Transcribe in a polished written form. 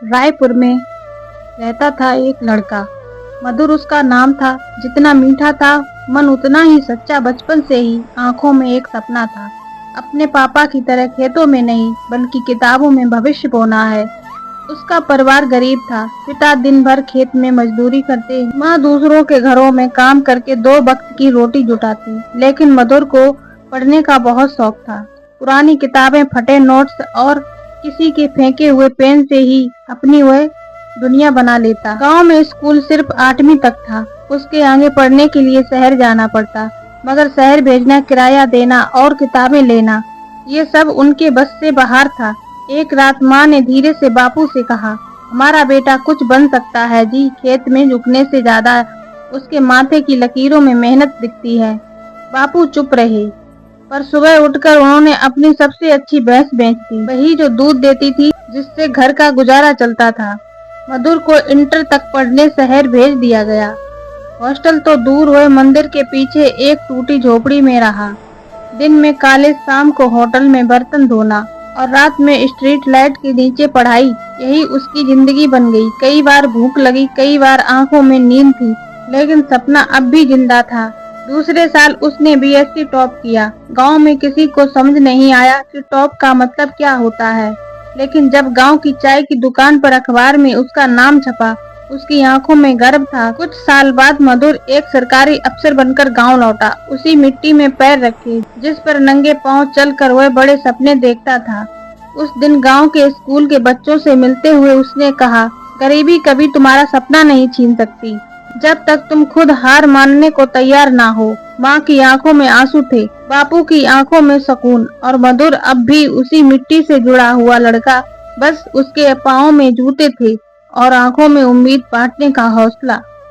रायपुर में रहता था एक लड़का। मधुर उसका नाम था। जितना मीठा था मन उतना ही सच्चा। बचपन से ही आंखों में एक सपना था, अपने पापा की तरह खेतों में नहीं बल्कि किताबों में भविष्य बोना है। उसका परिवार गरीब था। पिता दिन भर खेत में मजदूरी करते, माँ दूसरों के घरों में काम करके 2 वक्त की रोटी जुटाती। लेकिन मधुर को पढ़ने का बहुत शौक था। पुरानी किताबें, फटे नोट्स और किसी के फेंके हुए पेन से ही अपनी वह दुनिया बना लेता। गांव में स्कूल सिर्फ 8वीं तक था। उसके आगे पढ़ने के लिए शहर जाना पड़ता, मगर शहर भेजना, किराया देना और किताबें लेना, ये सब उनके बस से बाहर था। एक रात माँ ने धीरे से बापू से कहा, हमारा बेटा कुछ बन सकता है जी। खेत में झुकने से ज्यादा उसके माथे की लकीरों में मेहनत दिखती है। बापू चुप रहे, पर सुबह उठकर उन्होंने अपनी सबसे अच्छी भैंस बेच दी, वही जो दूध देती थी, जिससे घर का गुजारा चलता था। मधुर को इंटर तक पढ़ने शहर भेज दिया गया। हॉस्टल तो दूर हुए, मंदिर के पीछे एक टूटी झोपड़ी में रहा। दिन में कॉलेज, शाम को होटल में बर्तन धोना और रात में स्ट्रीट लाइट के नीचे पढ़ाई, यही उसकी जिंदगी बन गई। कई बार भूख लगी, कई बार आंखों में नींद थी, लेकिन सपना अब भी जिंदा था। दूसरे साल उसने बीएससी टॉप किया। गांव में किसी को समझ नहीं आया कि टॉप का मतलब क्या होता है, लेकिन जब गांव की चाय की दुकान पर अखबार में उसका नाम छपा, उसकी आंखों में गर्व था। कुछ साल बाद मधुर एक सरकारी अफसर बनकर गांव लौटा, उसी मिट्टी में पैर रखे जिस पर नंगे पांव चलकर वह बड़े सपने देखता था। उस दिन गांव के स्कूल के बच्चों से मिलते हुए उसने कहा, गरीबी कभी तुम्हारा सपना नहीं छीन सकती, जब तक तुम खुद हार मानने को तैयार ना हो। माँ की आंखों में आंसू थे, बापू की आंखों में सुकून, और मधुर अब भी उसी मिट्टी से जुड़ा हुआ लड़का। बस उसके पाँव में जूते थे और आंखों में उम्मीद बांटने का हौसला।